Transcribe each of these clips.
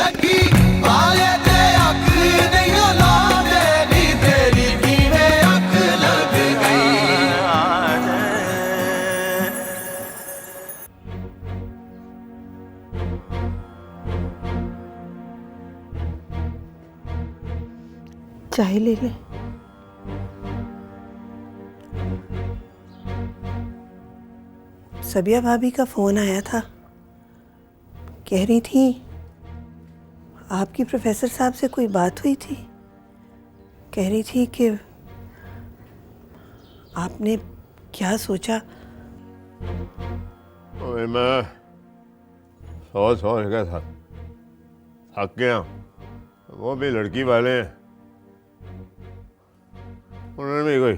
लगी वाले ते अख नहीं लांदे नी तेरी किवें अख लग गई। चाय ले ले। सबिया भाभी का फोन आया था, कह रही थी आपकी प्रोफेसर साहब से कोई बात हुई थी। कह रही थी कि आपने क्या सोचा। ओए मैं सोच के थक गया। वो भी लड़की वाले हैं, उन्होंने भी कोई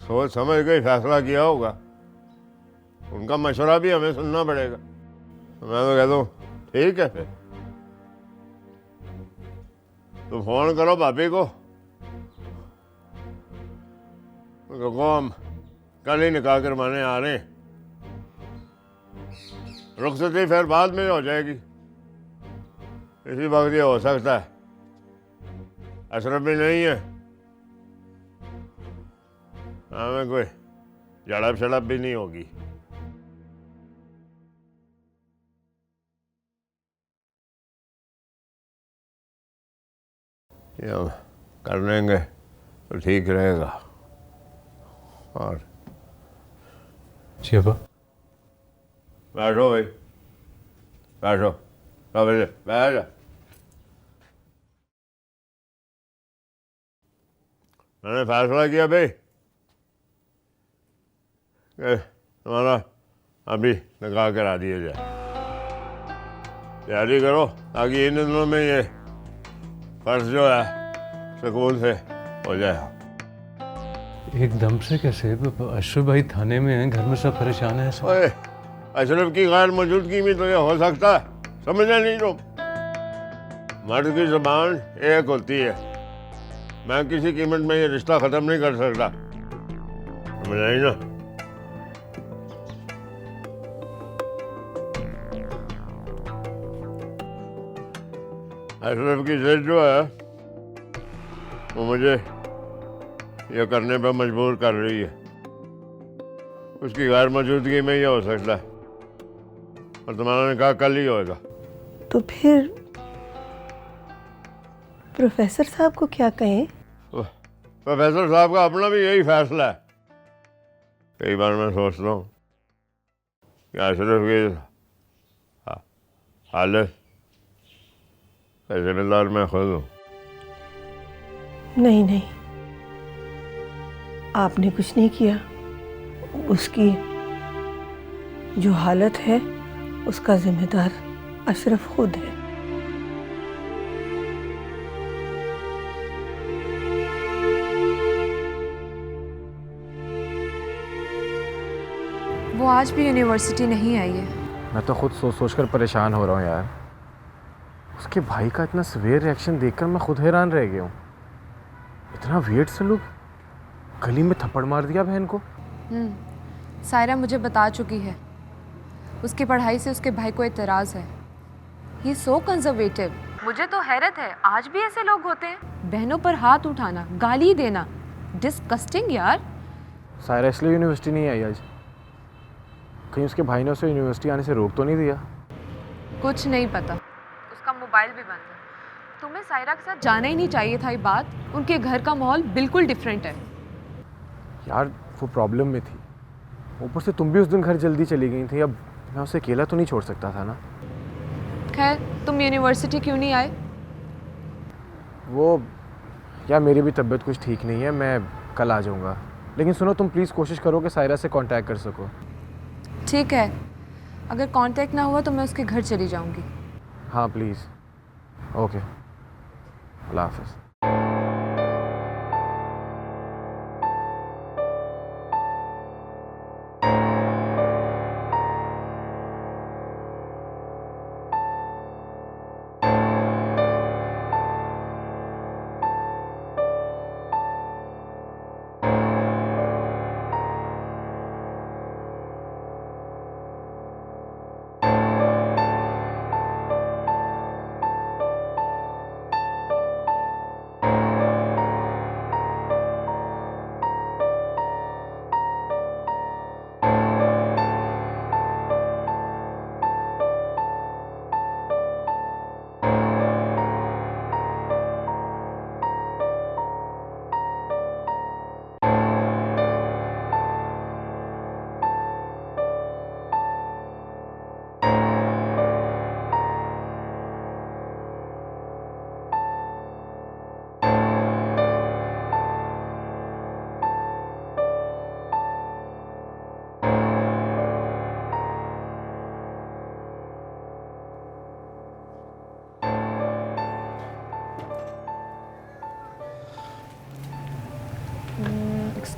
सोच समझ के फैसला किया होगा। उनका मशवरा भी हमें सुनना पड़ेगा। मैं तो कहता हूँ ठीक है, फिर तो फोन करो भाभी को, हम कल ही निकाह करवाने आ रहे हैं। रुखसती फिर बाद में हो जाएगी, इसी वक्त ये हो सकता है। अशरफ भी नहीं है, हमें कोई झड़प शड़प भी नहीं होगी। ये हम कर लेंगे तो ठीक रहेगा। और जी अब्बा। बैठो भाई, बैठो, बैठ जा। मैंने फैसला किया भाई कि तुम्हारा अभी निकाह करा दिया जाए। तैयारी करो ताकि इन दिनों में ये फर्ज जो है सुकून से हो जाए। एकदम से कैसे? अशरफ भाई थाने में हैं, घर में सब परेशान हैं। ओए, अशरफ की गैर मौजूदगी में तो ये हो सकता है, समझना नहीं तुम? मर्द की जुबान एक होती है, मैं किसी कीमत में ये रिश्ता खत्म नहीं कर सकता, समझ आई ना? अशरफ की जिद जो है वो मुझे ये करने पर मजबूर कर रही है। उसकी गैर मौजूदगी में ये हो सकता है, और तुम्हारा निकाह कल ही होगा। तो फिर प्रोफेसर साहब को क्या कहें? प्रोफेसर साहब का अपना भी यही फैसला है। कई बार मैं सोचता हूँ कि अशरफ की हालत का जिम्मेदार मैं खुद हूँ। नहीं नहीं, आपने कुछ नहीं किया। उसकी जो हालत है उसका जिम्मेदार अशरफ खुद है। वो आज भी यूनिवर्सिटी नहीं आई है। मैं तो खुद सोच सोच कर परेशान हो रहा हूँ यार। उसके भाई का इतना सीवियर रिएक्शन देखकर मैं खुद हैरान रह गया हूँ। इतना वियर्ड सलूक, गली में थप्पड़ मार दिया बहन को। सायरा मुझे बता चुकी है, उसकी पढ़ाई से उसके भाई को एतराज़ है। ही सो कंजर्वेटिव। मुझे तो हैरत है, आज भी ऐसे लोग होते हैं। बहनों पर हाथ उठाना, गाली देना, डिस्गस्टिंग यार। सायरा इसलिए यूनिवर्सिटी नहीं आई आज? कहीं उसके भाई ने उसे यूनिवर्सिटी आने से रोक तो नहीं दिया? कुछ नहीं पता, उसका मोबाइल भी बंद है। तुम्हें सायरा के साथ जाना ही नहीं चाहिए था। ये बात, उनके घर का माहौल बिल्कुल डिफरेंट है यार। वो प्रॉब्लम में थी, ऊपर से तुम भी उस दिन घर जल्दी चली गई थी। अब मैं उसे अकेला तो नहीं छोड़ सकता था ना। खैर, तुम यूनिवर्सिटी क्यों नहीं आए? वो यार मेरी भी तबीयत कुछ ठीक नहीं है, मैं कल आ जाऊँगा। लेकिन सुनो, तुम प्लीज़ कोशिश करो कि सायरा से कांटेक्ट कर सको। ठीक है, अगर कांटेक्ट ना हुआ तो मैं उसके घर चली जाऊंगी। हाँ प्लीज़। ओके, अल्लाह हाफ़िज़।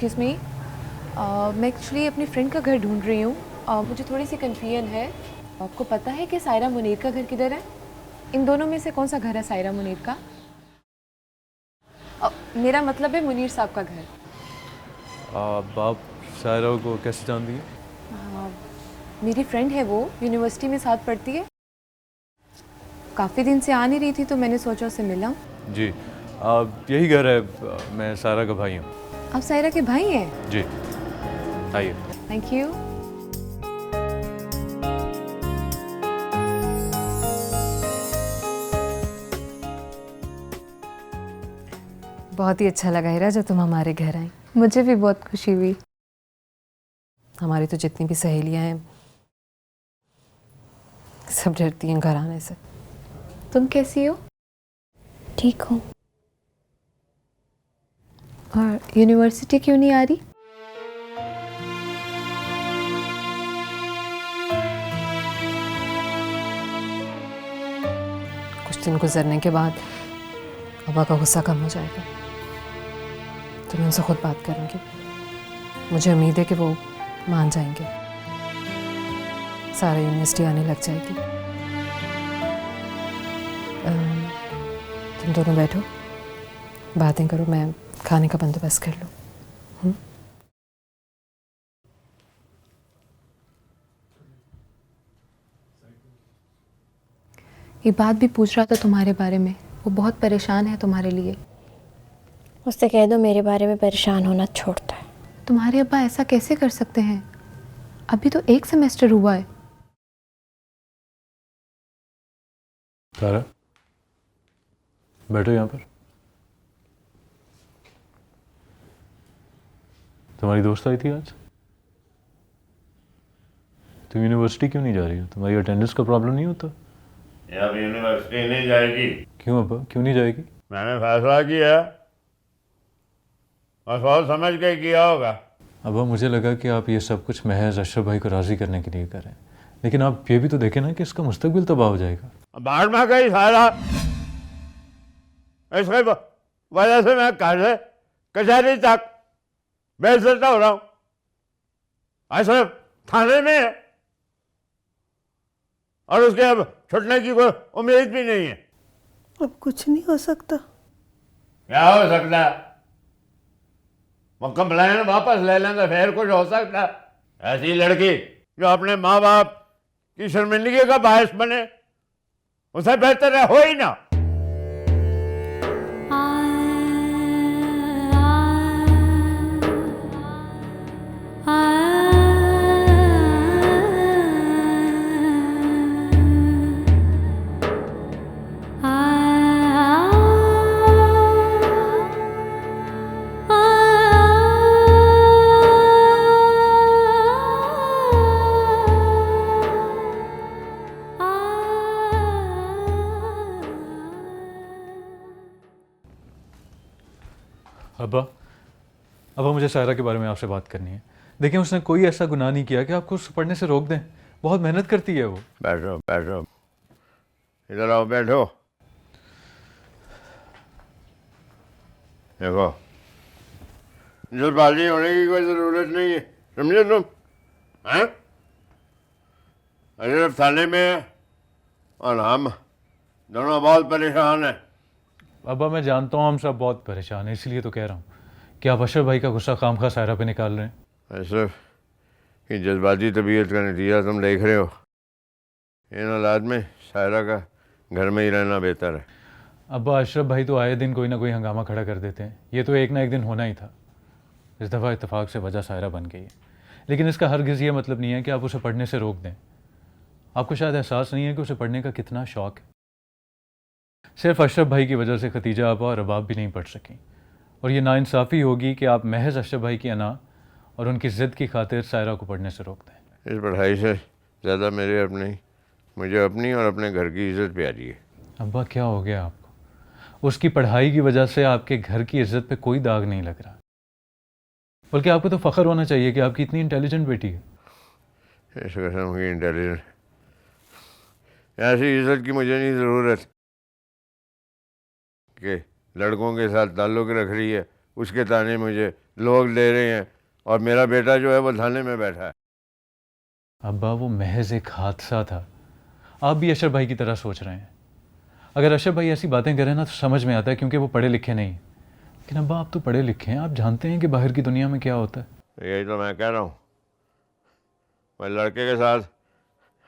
एक्सक्यूज़ मी, मैं एक्चुअली अपनी फ्रेंड का घर ढूंढ रही हूँ। मुझे थोड़ी सी कन्फ्यूजन है। आपको पता है कि सायरा मुनीर का घर किधर है? इन दोनों में से कौन सा घर है सायरा मुनीर का? मेरा मतलब है मुनीर साहब का घर। आप सायरा को कैसे जानती हैं? मेरी फ्रेंड है, वो यूनिवर्सिटी में साथ पढ़ती है। काफ़ी दिन से आ नहीं रही थी तो मैंने सोचा उससे मिला। जी, आप यही घर है। मैं सायरा का भाई हूँ। आप सायरा के भाई हैं? जी, आइए। Thank you. बहुत ही अच्छा लगा हीरा जब तुम हमारे घर आई। मुझे भी बहुत खुशी हुई। हमारी तो जितनी भी सहेलियां हैं सब डरती हैं घर आने से। तुम कैसी हो? ठीक हूँ। और यूनिवर्सिटी क्यों नहीं आ रही? कुछ दिन गुजरने के बाद अब्बा का गुस्सा कम हो जाएगा तो मैं उनसे खुद बात करूंगी। मुझे उम्मीद है कि वो मान जाएंगे। सारा यूनिवर्सिटी आने लग जाएगी। तुम दोनों बैठो, बातें करो, मैं खाने का बंदोबस्त कर लूँ। ये बात भी पूछ रहा था तुम्हारे बारे में। वो बहुत परेशान है तुम्हारे लिए। उससे कह दो मेरे बारे में परेशान होना छोड़ता है। तुम्हारे अब्बा ऐसा कैसे कर सकते हैं? अभी तो एक सेमेस्टर हुआ है। सारा, बैठो यहाँ पर। तुम्हारी दोस्त आई थी आज? तुम यूनिवर्सिटी क्यों नहीं जा रही हो? तुम्हारी अटेंडेंस का प्रॉब्लम नहीं होता? ये अब यूनिवर्सिटी नहीं जाएगी। क्यों अब्बा, क्यों नहीं जाएगी? मैंने फैसला किया और सोच समझ के किया होगा। अब्बा, मुझे लगा कि आप ये सब कुछ महज अशरफ भाई को राज़ी करने के लिए कर रहे हैं, लेकिन आप ये भी तो देखें ना कि इसका मुस्तकबिल तबाह हो जाएगा। बाढ़ में गई सारा, इसकी वजह से मैं कचहरी तक बेइज्जत हो रहा हूँ। अशरफ थाने में है और उसके अब छुटने की कोई उम्मीद भी नहीं है। अब कुछ नहीं हो सकता। क्या हो सकता है? वो कंप्लेन वापस ले लेंगे, फिर कुछ हो सकता है? ऐसी लड़की जो अपने माँ बाप की शर्मिंदगी का बायस बने, उसे बेहतर है हो ही ना। अब्बा, मुझे सायरा के बारे में आपसे बात करनी है। देखिए, उसने कोई ऐसा गुनाह नहीं किया कि आपको उसे पढ़ने से रोक दें। बहुत मेहनत करती है वो। बैठो बैठो, इधर आओ, बैठो। देखो, जल्दबाजी होने की कोई ज़रूरत नहीं है, समझे तुम? हैं? अशरफ थाने में है और हम दोनों बहुत परेशान हैं। अब्बा, मैं जानता हूँ हम सब बहुत परेशान हैं, इसलिए तो कह रहा हूँ कि आप अशरफ भाई का गुस्सा खामखा सायरा पे निकाल रहे हैं। अशरफ की जज्बाती तबीयत का नतीजा तुम देख रहे हो। इन हालात में सायरा का घर में ही रहना बेहतर है। अब्बा, अशरफ भाई तो आए दिन कोई ना कोई हंगामा खड़ा कर देते हैं। ये तो एक ना एक दिन होना ही था। इस दफ़ा इत्तेफाक से वजह सायरा बन गई है, लेकिन इसका हरगिज़ ये मतलब नहीं है कि आप उसे पढ़ने से रोक दें। आपको शायद एहसास नहीं है कि उसे पढ़ने का कितना शौक़ है। सिर्फ अशरफ भाई की वजह से खतीजा आपा और रबाब भी नहीं पढ़ सकें, और ये नाइंसाफ़ी होगी कि आप महज अशरफ भाई की अना और उनकी ज़िद की खातिर सायरा को पढ़ने से रोक दें। इस पढ़ाई से ज़्यादा मुझे अपनी और अपने घर की इज़्ज़त प्यारी है। अब्बा, क्या हो गया आपको? उसकी पढ़ाई की वजह से आपके घर की इज़्ज़त पे कोई दाग नहीं लग रहा, बल्कि आपको तो फ़ख्र होना चाहिए कि आपकी इतनी इंटेलिजेंट बेटी है। इस कसम की इंटेलिजेंट, ऐसी इज़्ज़त की मुझे नहीं ज़रूरत कि लड़कों के साथ ताल्लुक़ रख रही है, उसके ताने मुझे लोग ले रहे हैं और मेरा बेटा जो है वो थाने में बैठा है। अब्बा वो महज एक हादसा था। आप भी अशरफ भाई की तरह सोच रहे हैं। अगर अशरफ भाई ऐसी बातें करें ना तो समझ में आता है, क्योंकि वो पढ़े लिखे नहीं। लेकिन अब्बा आप तो पढ़े लिखे हैं, आप जानते हैं कि बाहर की दुनिया में क्या होता है। यही तो मैं कह रहा हूँ। मैं लड़के के साथ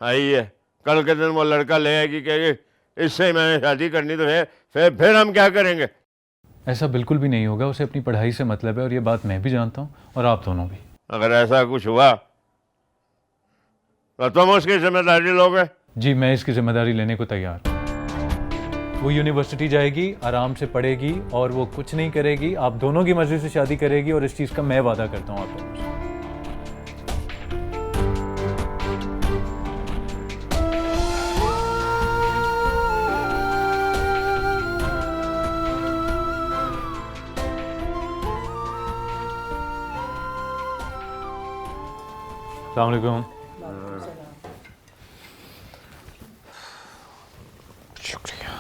आई है, कल के दिन वो लड़का ले आएगी, कहेगी इससे मैंने शादी करनी तो है, फिर हम क्या करेंगे? ऐसा बिल्कुल भी नहीं होगा। उसे अपनी पढ़ाई से मतलब है, और ये बात मैं भी जानता हूँ और आप दोनों भी। अगर ऐसा कुछ हुआ तो तुम उसकी जिम्मेदारी लोगे? जी, मैं इसकी जिम्मेदारी लेने को तैयार हूँ। वो यूनिवर्सिटी जाएगी, आराम से पढ़ेगी और वो कुछ नहीं करेगी। आप दोनों की मर्जी से शादी करेगी, और इस चीज़ का मैं वादा करता हूँ आप दोनों से। अस्सलाम वालेकुम। शुक्रिया।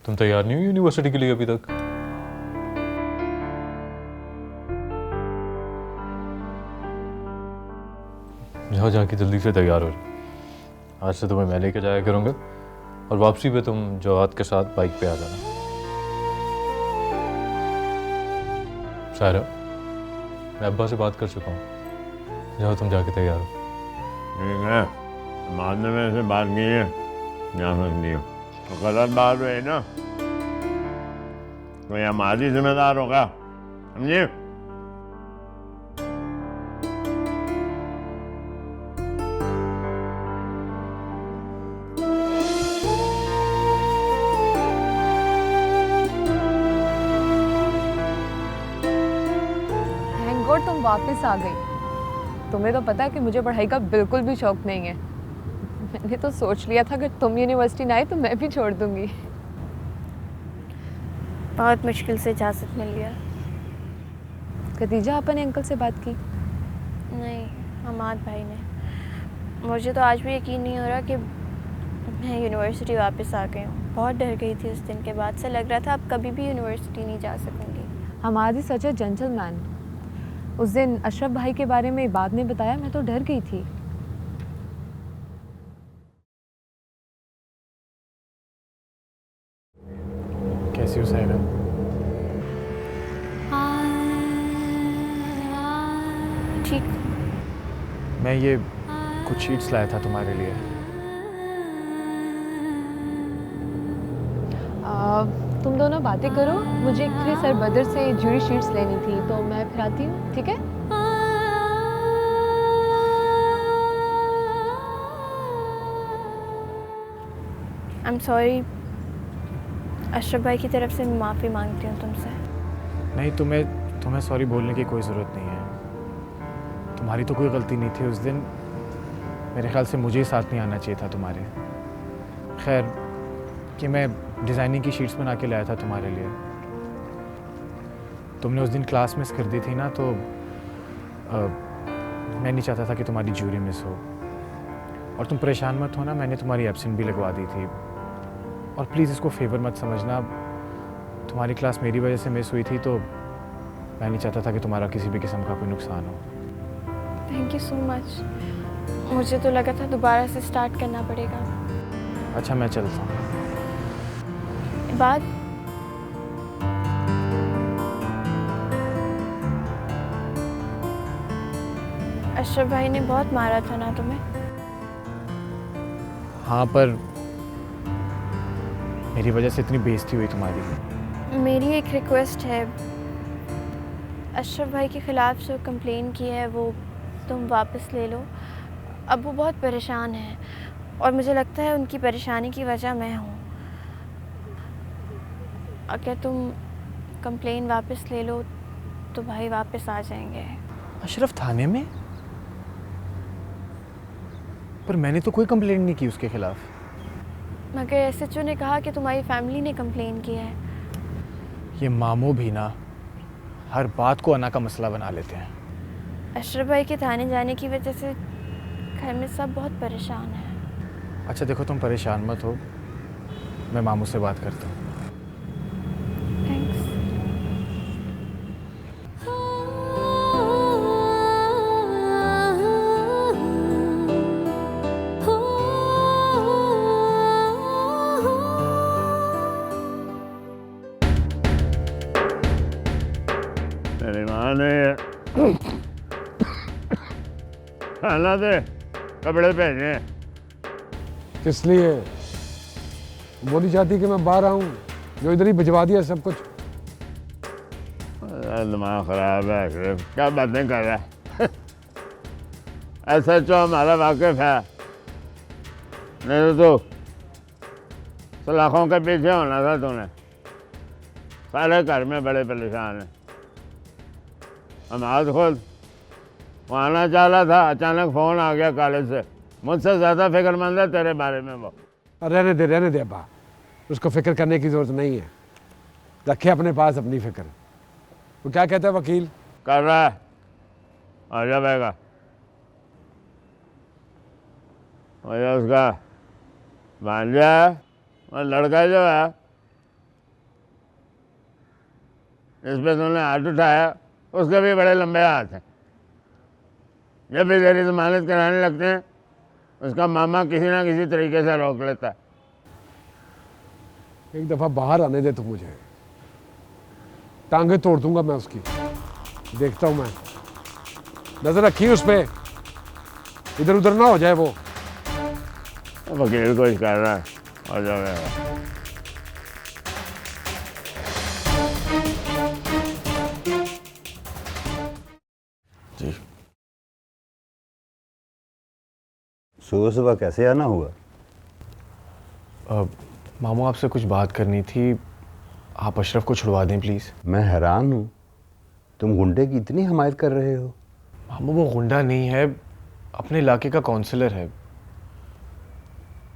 तुम तैयार नहीं हो यूनिवर्सिटी के लिए अभी तक? जाओ, जाके जल्दी से तैयार हो जाओ। आज से तुम्हें मैं लेके जाया करूँगा, और वापसी पे तुम जवाद के साथ बाइक पे आ जाना। सारा, मैं अब्बा से बात कर चुका हूँ। जाओ तुम जाके तैयार हो। ठीक है, मारने में से बात की है, ध्यान रख लियो। तो गलत बात हुई ना तो ये हमारी जिम्मेदार होगा, समझे? थैंक गॉड तुम वापस आ गई। तुम्हें तो पता है कि मुझे पढ़ाई का बिल्कुल भी शौक नहीं है। मैंने तो सोच लिया था कि तुम यूनिवर्सिटी ना आए तो मैं भी छोड़ दूंगी। बहुत मुश्किल से इजाज़त मिल गया। खदीजा आपने अंकल से बात की? नहीं, हमाद भाई ने। मुझे तो आज भी यकीन नहीं हो रहा कि मैं यूनिवर्सिटी वापस आ गई हूँ। बहुत डर गई थी उस दिन के बाद से। लग रहा था अब कभी भी यूनिवर्सिटी नहीं जा सकूँगी। हमारी सच है जेंटलमैन। उस दिन अशरफ भाई के बारे में बाद में बताया, मैं तो डर गई थी। कैसी हो साहिरा? ठीक। मैं ये कुछ शीट्स लाया था तुम्हारे लिए। तुम दोनों बातें करो, मुझे एक्चुअली सर बदर से ज्यूरी शीट्स लेनी थी, तो मैं फिर आती हूँ, ठीक है? I am sorry. अशरफ भाई की तरफ से मैं माफ़ी मांगती हूँ तुमसे। नहीं, तुम्हें सॉरी बोलने की कोई ज़रूरत नहीं है। तुम्हारी तो कोई गलती नहीं थी उस दिन। मेरे ख्याल से मुझे ही साथ नहीं आना चाहिए था तुम्हारे। खैर, कि मैं डिज़ाइनिंग की शीट्स बना के लाया था तुम्हारे लिए। तुमने उस दिन क्लास मिस कर दी थी ना, तो मैं नहीं चाहता था कि तुम्हारी ज्यूरी मिस हो। और तुम परेशान मत होना, मैंने तुम्हारी एब्सेंट भी लगवा दी थी। और प्लीज़ इसको फेवर मत समझना। तुम्हारी क्लास मेरी वजह से मिस हुई थी, तो मैं नहीं चाहता था कि तुम्हारा किसी भी किस्म का कोई नुकसान हो। Thank you so much. मुझे तो लगा था दोबारा से स्टार्ट करना पड़ेगा। अच्छा, मैं चलता हूँ। बात अशरफ भाई ने बहुत मारा था ना तुम्हें? हाँ, पर मेरी वजह से इतनी बेइज्जती हुई तुम्हारी। मेरी एक रिक्वेस्ट है। अशरफ भाई के ख़िलाफ़ जो कंप्लेन की है वो तुम वापस ले लो। अब वो बहुत परेशान हैं और मुझे लगता है उनकी परेशानी की वजह मैं हूँ। अगर तुम कंप्लेन वापस ले लो तो भाई वापस आ जाएंगे। अशरफ थाने में? पर मैंने तो कोई कंप्लेंट नहीं की उसके खिलाफ। मगर एसएचओ ने कहा कि तुम्हारी फैमिली ने कंप्लेन किया है। ये मामू भी ना हर बात को अना का मसला बना लेते हैं। अशरफ भाई के थाने जाने की वजह से घर में सब बहुत परेशान हैं। अच्छा देखो, तुम परेशान मत हो, मैं मामू से बात करता हूँ। ने खाना दे कपड़े पहने हैं। किस लिए? बोली चाहती कि मैं बाहर आऊं, जो इधर ही भिजवा दिया सब कुछ। दिमाग खराब है अशरफ, क्या बातें कर रहा है? ऐसा तो हमारा वाकिफ है, नहीं तो सलाखों के पीछे होना था तूने। सारे घर में बड़े परेशान हैं। हम आज खुद वो आना चाह रहा था, अचानक फ़ोन आ गया कॉलेज से। मुझसे ज़्यादा फिक्रमंद है तेरे बारे में वो। रहने दे अब्बा, उसको फिक्र करने की ज़रूरत नहीं है। रखे अपने पास अपनी फिक्र। वो क्या कहता है वकील? कर रहा है, आ जा बेगा। और उसका भांजा है और लड़का जो है, इस पे तूने हाथ उठाया, उसके भी बड़े लंबे हाथ हैं। जब भी तेरी जमानत कराने लगते हैं, उसका मामा किसी ना किसी तरीके से रोक लेता है। एक दफ़ा बाहर आने दे तू मुझे, टांगे तोड़ दूंगा मैं उसकी। देखता हूँ मैं, नजर रखी उस पे, इधर उधर ना हो जाए वो। वकील को कर रहा है, आ जाएगा। जी सुबह सुबह कैसे आना हुआ? मामू आपसे कुछ बात करनी थी। आप अशरफ को छुड़वा दें प्लीज़। मैं हैरान हूँ, तुम गुंडे की इतनी हमायत कर रहे हो। मामू वो गुंडा नहीं है, अपने इलाके का काउंसलर है।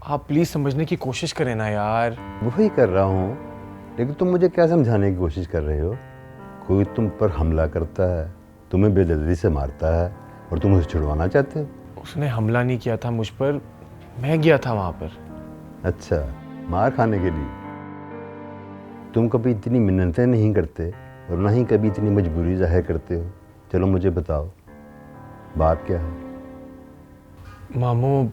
आप प्लीज़ समझने की कोशिश करें ना यार। वही कर रहा हूँ, लेकिन तुम मुझे क्या समझाने की कोशिश कर रहे हो? कोई तुम पर हमला करता है, तुम्हें बेदर्दी से मारता है और तुम उसे छुड़वाना चाहते हो? उसने हमला नहीं किया था मुझ पर, मैं गया था वहाँ पर। अच्छा, मार खाने के लिए? तुम कभी इतनी मिन्नतें नहीं करते और ना ही कभी इतनी मजबूरी जाहिर करते हो। चलो मुझे बताओ, बात क्या है? मामू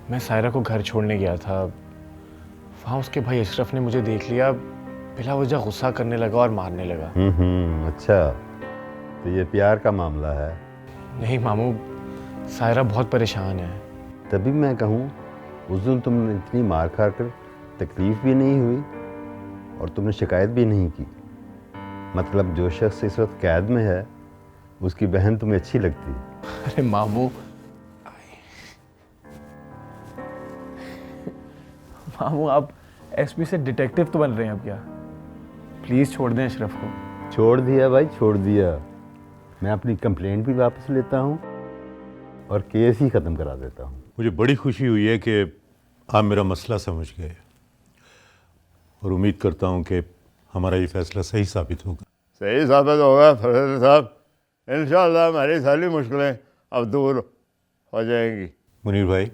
मैं सायरा को घर छोड़ने गया था, वहाँ उसके भाई अशरफ ने मुझे देख लिया, बिला वजह गुस्सा करने लगा और मारने लगा। अच्छा, तो ये प्यार का मामला है? नहीं मामू, सायरा बहुत परेशान है। तभी मैं कहूँ, उस दिन तुमने इतनी मार खा कर तकलीफ़ भी नहीं हुई और तुमने शिकायत भी नहीं की। मतलब जो शख्स इस वक्त कैद में है, उसकी बहन तुम्हें अच्छी लगती है। अरे मामू, मामू आप एसपी से डिटेक्टिव तो बन रहे हैं अब क्या? प्लीज़ छोड़ दें अशरफ को। छोड़ दिया भाई, छोड़ दिया। मैं अपनी कंप्लेंट भी वापस लेता हूँ और केस ही ख़त्म करा देता हूँ। मुझे बड़ी खुशी हुई है कि आप मेरा मसला समझ गए और उम्मीद करता हूँ कि हमारा ये फैसला सही साबित होगा। सही साबित होगा प्रोफेसर साहब, इंशाअल्लाह हमारी सारी मुश्किलें अब दूर हो जाएंगी। मुनीर भाई,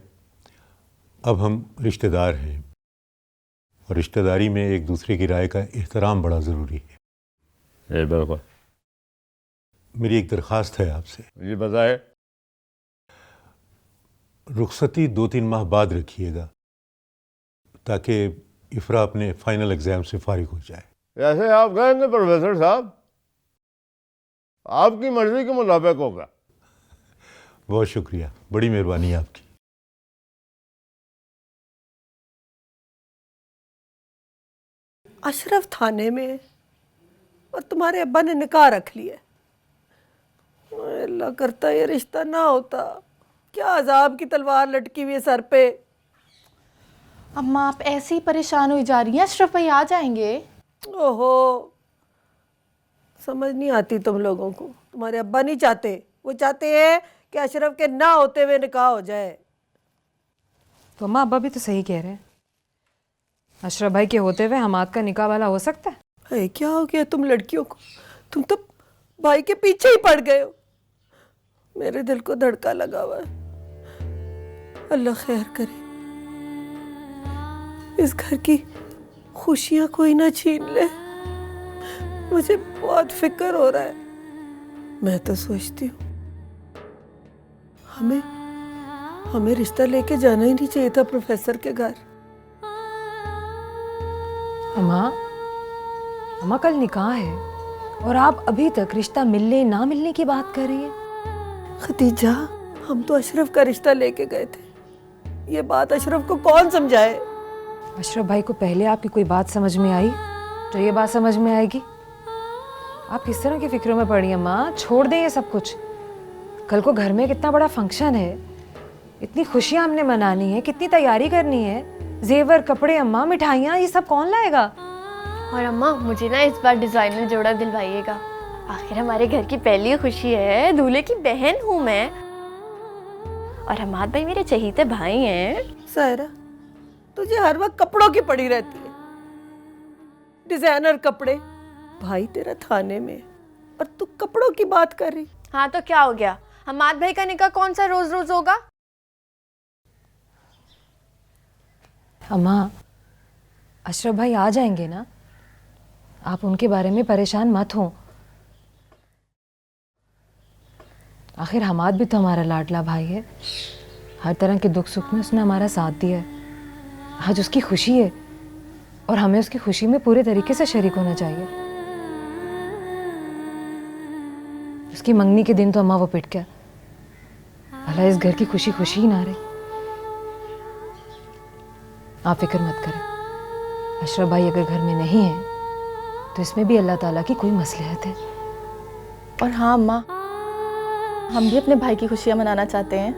अब हम रिश्तेदार हैं और रिश्तेदारी में एक दूसरे की राय का एहतराम बड़ा ज़रूरी है। बिल्कुल। मेरी एक दरख्वास्त है आपसे। जी बताए। रुखसती 2-3 माह बाद रखिएगा ताकि इफ्रा अपने फाइनल एग्ज़ाम से फारिग हो जाए। जैसे आप कहेंगे प्रोफेसर साहब, आपकी मर्जी के मुताबिक होगा। बहुत शुक्रिया, बड़ी मेहरबानी आपकी। अशरफ थाने में और तुम्हारे अब्बा ने निकाह रख लिया। अल्लाह करता ये रिश्ता ना होता। क्या अजाब की तलवार लटकी हुई है सर पे। अम्मा आप ऐसे ही परेशान हुई जा रही हैं, अशरफ भाई आ जाएंगे। ओहो, समझ नहीं आती तुम लोगों को। तुम्हारे अब्बा नहीं चाहते, वो चाहते हैं कि अशरफ के ना होते हुए निकाह हो जाए। तो अम्मा अब्बा भी तो सही कह रहे हैं, अशरफ भाई के होते हुए हमाद का निकाह वाला हो सकता है। अरे क्या हो गया तुम लड़कियों को? तुम तो भाई के पीछे ही पड़ गए हो। मेरे दिल को धड़का लगा हुआ है। अल्लाह खैर करे, इस घर की खुशियां कोई ना छीन ले। मुझे बहुत फिक्र हो रहा है। मैं तो सोचती हूँ हमें रिश्ता लेके जाना ही नहीं चाहिए था प्रोफेसर के घर। अम्मा, अम्मा कल निकाह है, और आप अभी तक रिश्ता मिलने ना मिलने की बात कर रही हैं। खदीजा, हम तो अशरफ का रिश्ता लेके गए थे। ये बात अशरफ को कौन समझाए? अशरफ भाई को पहले आपकी कोई बात समझ में आई तो ये बात समझ में आएगी? आप किस तरह की फिक्रों में पड़ी हैं माँ? छोड़ दें ये सब कुछ। कल को घर में कितना बड़ा फंक्शन है, इतनी खुशियाँ हमने मनानी है, कितनी तैयारी करनी है, जेवर, कपड़े, अम्मा, मिठाइयाँ, ये सब कौन लाएगा? और अम्मा मुझे ना इस बार डिज़ाइनर जोड़ा दिलवाइएगा। आखिर हमारे घर की पहली खुशी है, दूल्हे की बहन हूँ मैं, और हमाद भाई मेरे चहीते भाई हैं। सायरा, तुझे हर वक्त कपड़ों की पड़ी रहती है, डिजाइनर कपड़े। भाई तेरा थाने में और तू कपड़ों की बात कर रही। हाँ तो क्या हो गया, हमाद भाई का निकाह कौन सा रोज रोज होगा? अम्मा, अशरफ भाई आ जाएंगे ना, आप उनके बारे में परेशान मत हो। आखिर हमाद भी तो हमारा लाडला भाई है, हर तरह के दुख सुख में उसने हमारा साथ दिया है। आज उसकी खुशी है और हमें उसकी खुशी में पूरे तरीके से शरीक होना चाहिए। उसकी मंगनी के दिन तो अम्मा वो पिट गया, भला इस घर की खुशी खुशी ही ना रही। आप फिक्र मत करें, अशरफ भाई अगर घर में नहीं है तो इसमें भी अल्लाह ताला की कोई मसलहत है। और हाँ अम्मा, हम भी अपने भाई की खुशियाँ मनाना चाहते हैं।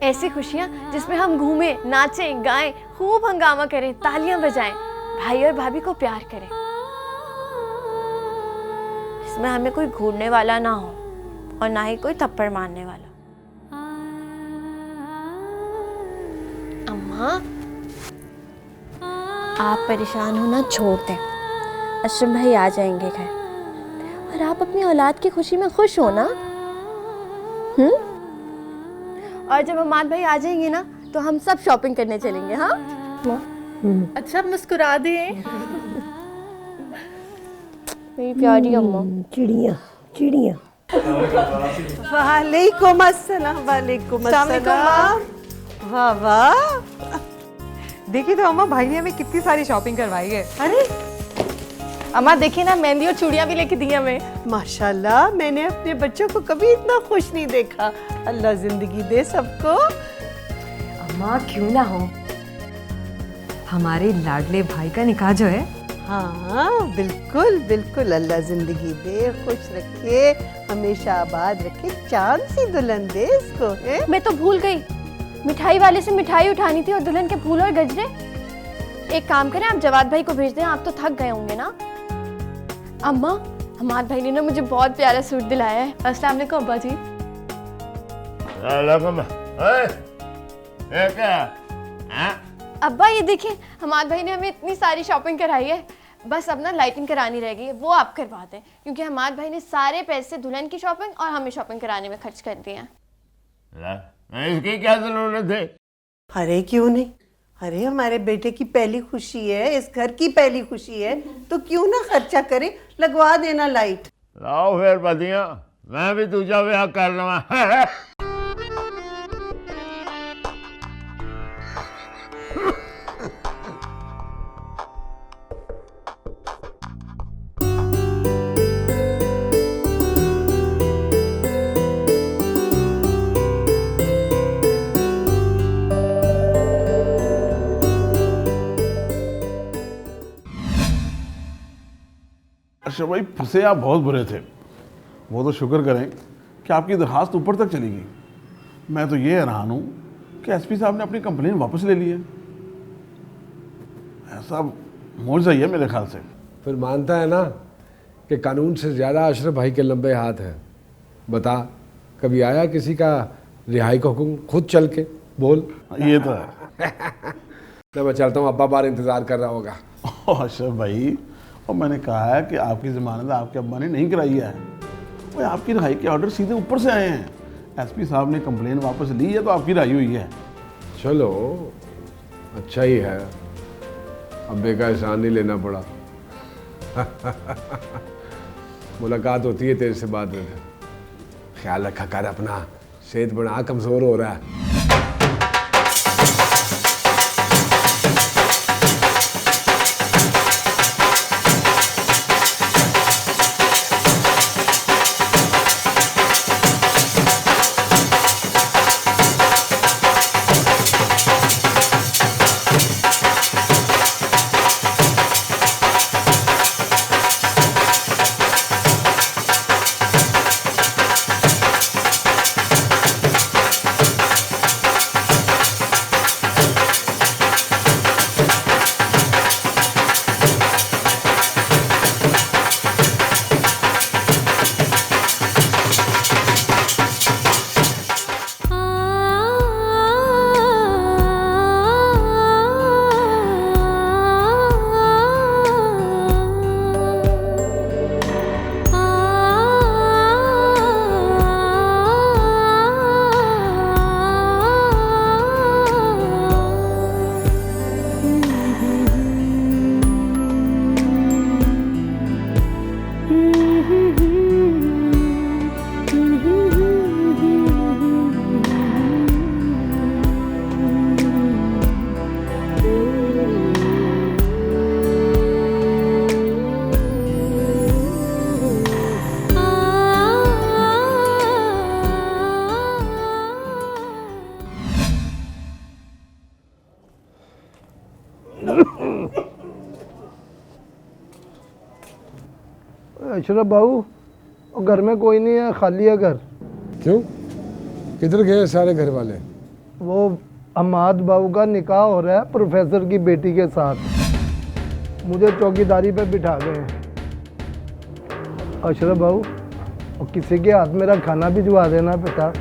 ऐसी खुशियाँ जिसमें हम घूमें, नाचें, गाएं, खूब हंगामा करें, तालियां बजाएं, भाई और भाभी को प्यार करें, इसमें हमें कोई घूरने वाला ना हो और ना ही कोई थप्पड़ मारने वाला। अम्मा, आप परेशान होना छोड़ दें, अशरफ भाई आ जाएंगे घर, और आप अपनी औलाद की खुशी में खुश हो ना। और जब हमाद भाई आ जाएंगे ना तो हम सब शॉपिंग करने चलेंगे। हाँ अच्छा, मुस्कुरा दें। मेरी प्यारी अम्मा। चिड़िया चिड़िया। वालेकुम अस्सलाम। वालेकुम अस्सलाम। वाह वाह, देखिए तो अम्मा, भाई ने हमें कितनी सारी शॉपिंग करवाई है। अरे अम्मा देखिए ना, मेहंदी और चूड़ियाँ भी लेके दी हमें। माशाल्लाह, मैंने अपने बच्चों को कभी इतना खुश नहीं देखा। अल्लाह जिंदगी दे सबको। अम्मा क्यों ना हो, हमारे लाडले भाई का निकाह जो है। हाँ बिल्कुल बिल्कुल, अल्लाह जिंदगी दे, खुश रखे, हमेशा आबाद रखे, चांद सी दुल्हन दे इसको। है? मैं तो भूल गई, मिठाई वाले से मिठाई उठानी थी और दुल्हन के फूल और गजरे। एक काम करें, आप जवाद भाई को भेज दें, आप तो थक गए होंगे ना। अम्मा, हमाद भाई ने ना मुझे बहुत प्यारा सूट दिलाया है। अस्सलाम वालेकुम अब्बा जी। अब्बा ये देखिए, हमाद भाई ने हमें इतनी सारी शॉपिंग कराई है, बस अब ना लाइटिंग करानी रह गई है, वो आप करवा दें, क्योंकि हमाद भाई ने सारे पैसे दुल्हन की शॉपिंग और हमें शॉपिंग कराने में खर्च कर दिए हैं। इसकी क्या जरूरत है? अरे क्यों नहीं, अरे हमारे बेटे की पहली खुशी है, इस घर की पहली खुशी है, तो क्यों ना खर्चा करे, लगवा देना लाइट। लाओ फिर बदियाँ, मैं भी दूजा ब्याह कर लवा। अशरफ भाई, फंसे आप बहुत बुरे थे। वो तो शुक्र करें कि आपकी दरखास्त ऊपर तक चली गई। मैं तो ये हैरान हूँ कि एसपी साहब ने अपनी कंप्लेन वापस ले ली है। ऐसा मौजूद ही है मेरे ख्याल से। फिर मानता है ना कि कानून से ज़्यादा अशरफ भाई के लंबे हाथ हैं। बता, कभी आया किसी का रिहाई का हुक्म खुद चल के? बोल। ये तो है। तो मैं चलता हूँ, अब्बा बार इंतज़ार कर रहा होगा। अशरफ भाई, और मैंने कहा है कि आपकी ज़मानत आपके अब्बा ने नहीं कराई है। भाई, आपकी रिहाई के ऑर्डर सीधे ऊपर से आए हैं। एसपी साहब ने कंप्लेन वापस ली है तो आपकी रिहाई हुई है। चलो अच्छा ही है, अब्बे का एहसान नहीं लेना पड़ा। मुलाकात होती है तेरे से बाद में। ख्याल रखा कर अपना, सेहत बना, कमज़ोर हो रहा है। अशरफ बाबू घर में कोई नहीं है, खाली है घर। क्यों, किधर गए सारे घर वाले? वो अमाद बाबू का निकाह हो रहा है प्रोफेसर की बेटी के साथ, मुझे चौकीदारी पे बिठा गए हैं। अशरफ बाबू, और किसी के हाथ मेरा खाना भिजवा देना बेटा।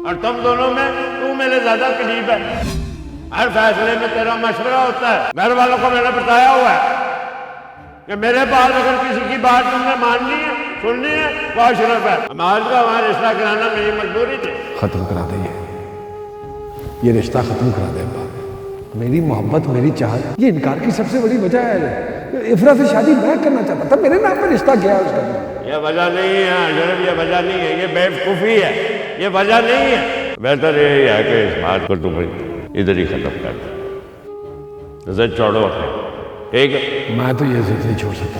और तुम दोनों में तू मेरे ज्यादा करीब है, हर फैसले में तेरा मशवरा होता है। घर वालों को मैंने बताया हुआ है कि मेरे पास अगर किसी की बात तुमने माननी है, सुननी है, वो अशरफ है। आज का हमारा रिश्ता कराना मेरी मजबूरी थी। खत्म करा दे ये रिश्ता खत्म करा दे अब्बा। मेरी मोहब्बत, मेरी चाहत, ये इनकार की सबसे बड़ी वजह है। इफ्रा से शादी मैं करना चाहता था, मेरे नाम पर रिश्ता गया उसका। ये वजह नहीं है अशरफ, ये वजह नहीं है, ये बेवकूफ़ी है, ये वजह नहीं है। बेहतर यही है कि इस बात को तुम इधर ही खत्म कर दो, जिद छोड़ो अपने, ठीक है? मैं तो ये जिद नहीं छोड़ सकता।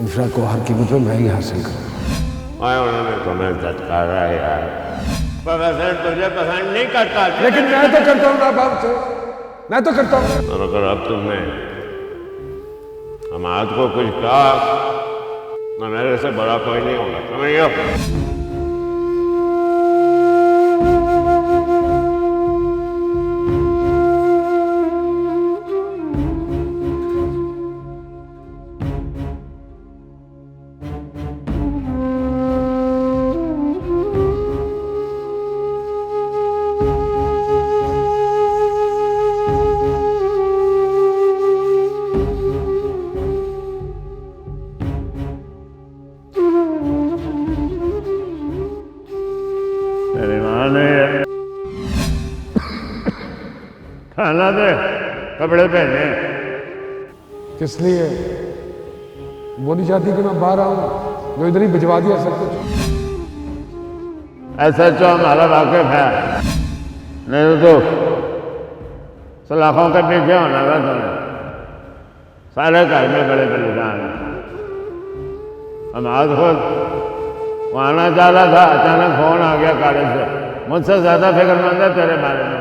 इफ्रा को हर कीमत पर मैं ही हासिल करूँ। आए उन्होंने तुम्हें झटकारा है यार, प्रोफेसर तुझे पसंद नहीं करता। लेकिन मैं तो करता हूँ ना बाप से, मैं तो करता हूँ। अगर अब तुमने हमाद को कुछ कहा ना, मेरे से बड़ा कोई नहीं होगा, समझियो? खाना दे, कपड़े पहने। किस लिए? वो नहीं चाहती कि मैं बाहर आऊं, जो इधर ही भिजवा दिया सब कुछ। ऐसा तो हमारा वाकिफ है, नहीं तो सलाखों के पीछे होना था तुम्हें। सारे घर में बड़े परेशान हैं। हम आज खुद वो आना चाह रहा था, अचानक फोन आ गया कॉलेज से। मुझसे ज्यादा फिक्रमंद है तेरे बारे में।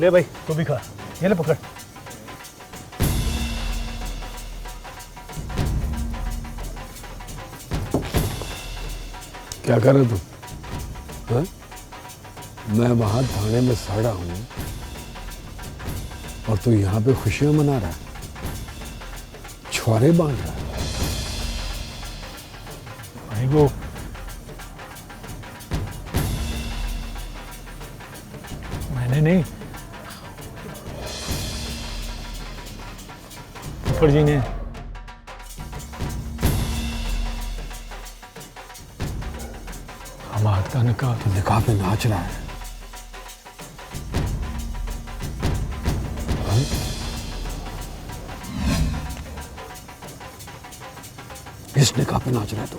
ले भाई तू भी खा, ये ले पकड़। क्या कर रहे तुम? हाँ? मैं वहां थाने में सड़ा हूं और तू यहाँ पे खुशियां मना रहा है, छुआरे बांध रहा है। भाई वो मैंने नहीं, फुफड़ जी ने। हमाद का निकाह। तो निकाह पे नाच रहा है। हाँ? इस निकाह पे नाच रहा है तू?